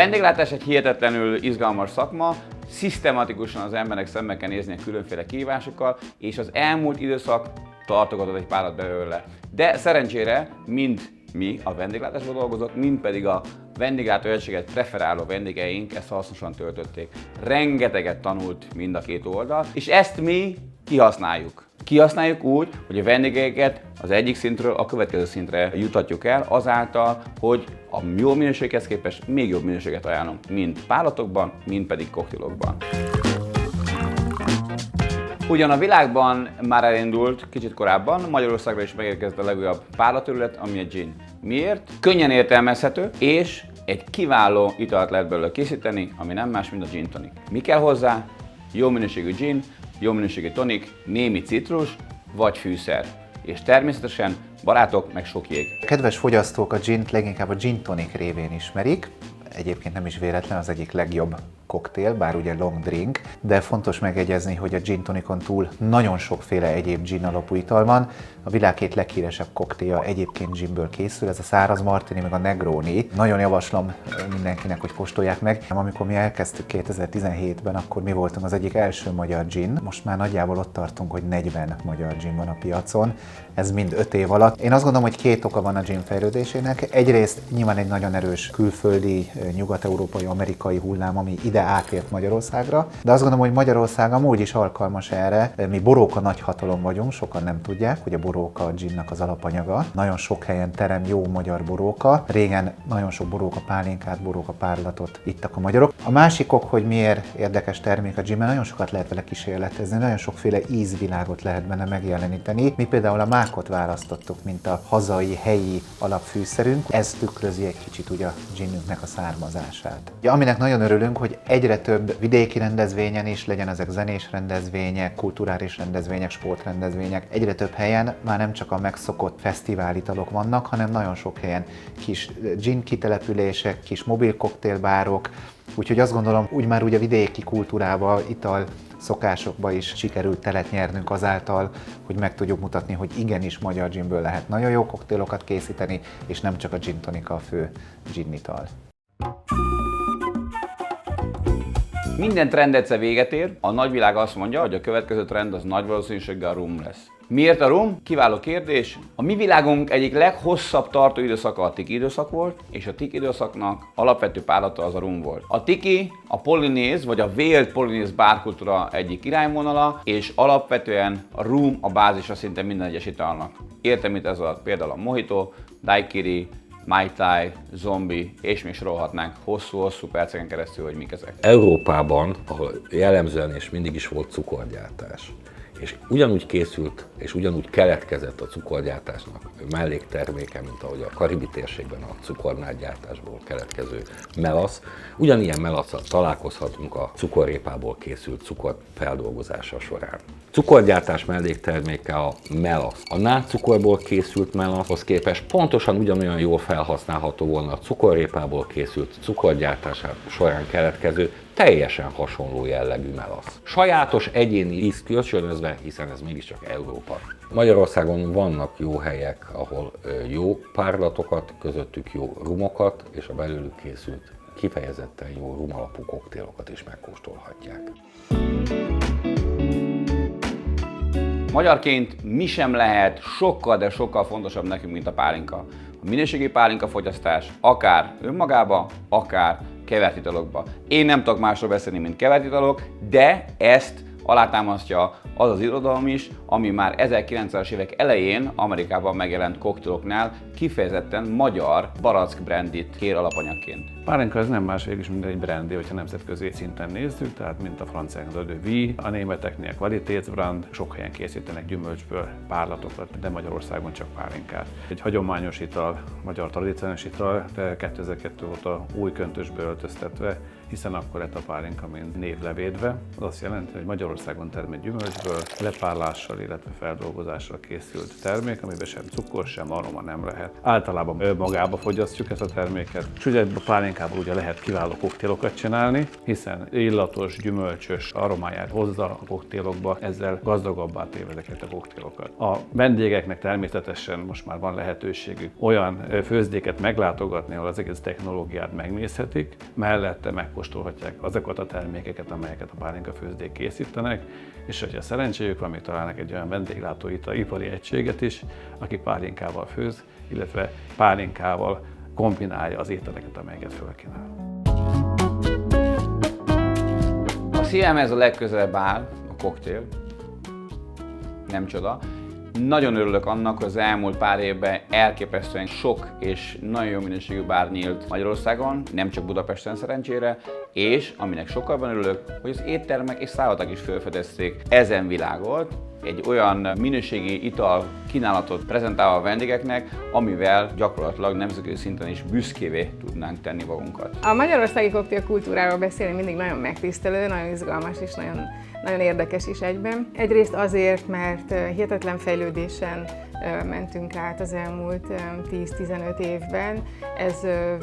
vendéglátás egy hihetetlenül izgalmas szakma, szisztematikusan az embernek szembe kell nézni a különféle kihívásokkal, és az elmúlt időszak tartogatott egy párat belőle. De szerencsére mind mi a vendéglátásban dolgozók, mind pedig a vendéglátóegységet preferáló vendégeink ezt hasznosan töltötték. Rengeteget tanult mind a két oldal, és ezt mi kihasználjuk. Kihasználjuk úgy, hogy a vendégeket az egyik szintről a következő szintre jutatjuk el, azáltal, hogy a jó minőséghez képest még jobb minőséget ajánlunk, mind párlatokban, mind pedig koktélokban. Ugyan a világban már elindult kicsit korábban, Magyarországra is megérkezett a legújabb párlatterület, ami a gin. Miért? Könnyen értelmezhető, és egy kiváló italt lehet belőle készíteni, ami nem más, mint a gin tonic. Mi kell hozzá? Jó minőségű gin, jó minőségű tonik, némi citrus vagy fűszer. És természetesen, barátok, meg sok jég. Kedves fogyasztók a gint leginkább a gin tonic révén ismerik. Egyébként nem is véletlen, az egyik legjobb koktél, bár ugye long drink, de fontos megjegyezni, hogy a gin tonicon túl nagyon sokféle egyéb gin alapú ital van. A világ két leghíresebb koktélja egyébként ginből készül, ez a száraz martini meg a negroni. Nagyon javaslom mindenkinek, hogy kóstolják meg. Amikor mi elkezdtük 2017-ben, akkor mi voltunk az egyik első magyar gin. Most már nagyjából ott tartunk, hogy 40 magyar gin van a piacon. Ez mind 5 év alatt. Én azt gondolom, hogy két oka van a gin fejlődésének. Egyrészt nyilván egy nagyon erős külföldi, nyugat-európai, amerikai hullám, ami ide átért Magyarországra, de azt gondolom, hogy Magyarország amúgy is alkalmas erre. Mi boróka nagyhatalom vagyunk, sokan nem tudják, hogy a boróka a ginnak az alapanyaga. Nagyon sok helyen terem jó magyar boróka. Régen nagyon sok boróka pálinkát, boróka párlatot ittak a magyarok. A másik ok, hogy miért érdekes termék a gin, mert nagyon sokat lehet vele kísérletezni, nagyon sokféle ízvilágot lehet benne megjeleníteni. Mi például a mákot választottuk, mint a hazai, helyi alapfűszerünk. Ez tükrözi egy kicsit ugye a ginünknek a származását. Ja, aminek nagyon örülünk, hogy egyre több vidéki rendezvényen is, legyen ezek zenés rendezvények, kulturális rendezvények, sportrendezvények, egyre több helyen már nem csak a megszokott fesztiválitalok vannak, hanem nagyon sok helyen kis gin kitelepülések, kis mobil koktélbárok, úgyhogy azt gondolom, úgy már úgy a vidéki kultúrába, ital szokásokba is sikerült telet nyernünk azáltal, hogy meg tudjuk mutatni, hogy igenis magyar ginből lehet nagyon jó koktélokat készíteni, és nem csak a gin tonica a fő gin ital. Minden trend egyszer véget ér, a nagyvilág azt mondja, hogy a következő trend az nagy valószínűséggel a rum lesz. Miért a rum? Kiváló kérdés. A mi világunk egyik leghosszabb tartó időszaka a tiki időszak volt, és a tiki időszaknak alapvető párlata az a rum volt. A tiki a polinéz, vagy a vélt polinéz bárkultúra egyik irányvonala, és alapvetően a rum a bázisa szinte minden egyes italnak. Értem itt ez alatt például a mojito, daiquiri, Mai Tai, zombi, és még sorolhatnánk hosszú-hosszú perceken keresztül, hogy mik ezek. Európában, ahol jellemzően és mindig is volt cukorgyártás, és ugyanúgy készült, és ugyanúgy keletkezett a cukorgyártásnak mellékterméke, mint ahogy a karibi térségben a cukornágygyártásból keletkező melasz. Ugyanilyen melasszal találkozhatunk a cukorrépából készült cukor feldolgozása során. Cukorgyártás mellékterméke a melasz. A nátscukorból készült melaszhoz képest pontosan ugyanolyan jól felhasználható volna a cukorrépából készült cukorgyártása során keletkező teljesen hasonló jellegű melasz. Sajátos egyéni ízt kölcsönözve, hiszen ez mégiscsak Európa. Magyarországon vannak jó helyek, ahol jó párlatokat, közöttük jó rumokat, és a belőlük készült kifejezetten jó rumalapú koktélokat is megkóstolhatják. Magyarként mi sem lehet sokkal, de sokkal fontosabb nekünk, mint a pálinka. A minőségi pálinka fogyasztás akár önmagába, akár kevert italokba. Én nem tudok másról beszélni, mint kevert italok, de ezt alátámasztja az az irodalom is, ami már 1900-as évek elején Amerikában megjelent koktéloknál kifejezetten magyar barack brandit kér alapanyagként. Pálinka ez nem más végül is, mint egy brandy, hogyha nemzetközi szinten nézzük, tehát mint a franciáknak a de vie, a németeknél kvalitätsbrand, sok helyen készítenek gyümölcsből párlatokat, de Magyarországon csak pálinkát. Egy hagyományos ital, magyar tradíciós ital, de 2002 óta új köntösbe öltöztetve hiszen akkor lett a pálinka mint névlevédve. Az azt jelenti, hogy Magyarországon termelt gyümölcsből lepárlással, illetve feldolgozással készült termék, amiben sem cukor, sem aroma nem lehet. Általában magába fogyasztjuk ezt a terméket, és ugye a pálinkából ugye lehet kiváló koktélokat csinálni, hiszen illatos, gyümölcsös aromáját hozza a koktélokba, ezzel gazdagabbá téve ezeket a koktélokat. A vendégeknek természetesen most már van lehetőségük olyan főzdéket meglátogatni, ahol az egész technológiát megnézhetik, mellette megkóstolhatják azokat a termékeket, amelyeket a pálinka főzdék készítenek, és hogyha szerencséjük van, még találnak egy olyan vendéglátóipari egységet is, aki pálinkával főz, illetve pálinkával kombinálja az ételeket, amelyeket felkínál. A szívemhez a legközelebb áll a koktél, nem csoda. Nagyon örülök annak, hogy az elmúlt pár évben elképesztően sok és nagyon jó minőségű bár nyílt Magyarországon, nem csak Budapesten szerencsére, és aminek sokkal jobban örülök, hogy az éttermek és szállodák is felfedezték ezen világot, egy olyan minőségi ital kínálatot prezentálva a vendégeknek, amivel gyakorlatilag nemzetközi szinten is büszkévé tudnánk tenni magunkat. A magyarországi koktélkultúráról beszélni mindig nagyon megtisztelő, nagyon izgalmas és nagyon érdekes is egyben. Egyrészt azért, mert hihetetlen fejlődésen mentünk át az elmúlt 10-15 évben. Ez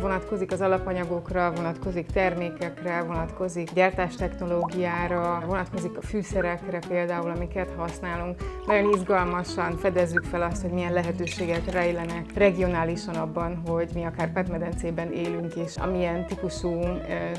vonatkozik az alapanyagokra, vonatkozik termékekre, vonatkozik gyártástechnológiára, vonatkozik a fűszerekre például, amiket használunk. Nagyon izgalmasan fedezzük fel azt, hogy milyen lehetőségek rejlenek regionálisan abban, hogy mi a Kárpát-medencében élünk, és amilyen típusú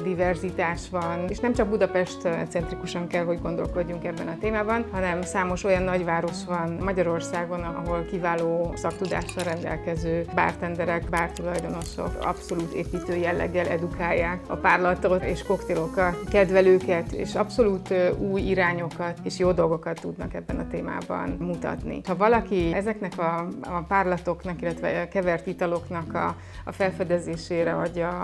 diverzitás van. És nem csak Budapest centrikusan kell, hogy gondolkodjunk ebben a témában, hanem számos olyan nagyváros van Magyarországon, ahol kiváló szaktudással rendelkező bártenderek, bártulajdonosok abszolút építő jelleggel edukálják a párlatot és koktélokat, kedvelőket, és abszolút új irányokat és jó dolgokat tudnak ebben a témában mutatni. Ha valaki ezeknek a párlatoknak, illetve a kevert italoknak a felfedezésére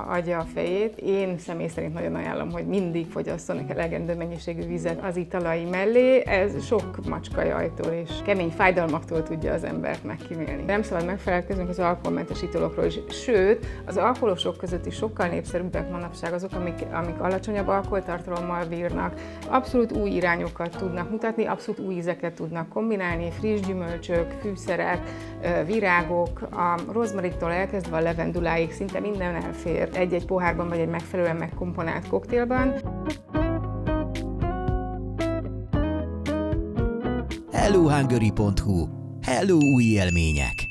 adja a fejét, én személy szerint nagyon ajánlom, hogy mindig fogyasszanak elegendő mennyiségű vizet az italai mellé. Ez sok macskajajtól és kemény fájdalmaktól tudja az embert megkímélni. Nem szabad megfelelkeznünk az alkoholmentes italokról is, sőt, az alkoholosok között is sokkal népszerűbbek manapság azok, amik alacsonyabb alkoholtartalommal bírnak. Abszolút új irányokat tudnak mutatni, abszolút új ízeket tudnak kombinálni, friss gyümölcsök, fűszerek, virágok, a rozmarittól elkezdve a levenduláig szinte minden elfér egy-egy pohárban vagy egy megfelelően megkomponált koktélban. hellohungary.hu. Hello új élmények!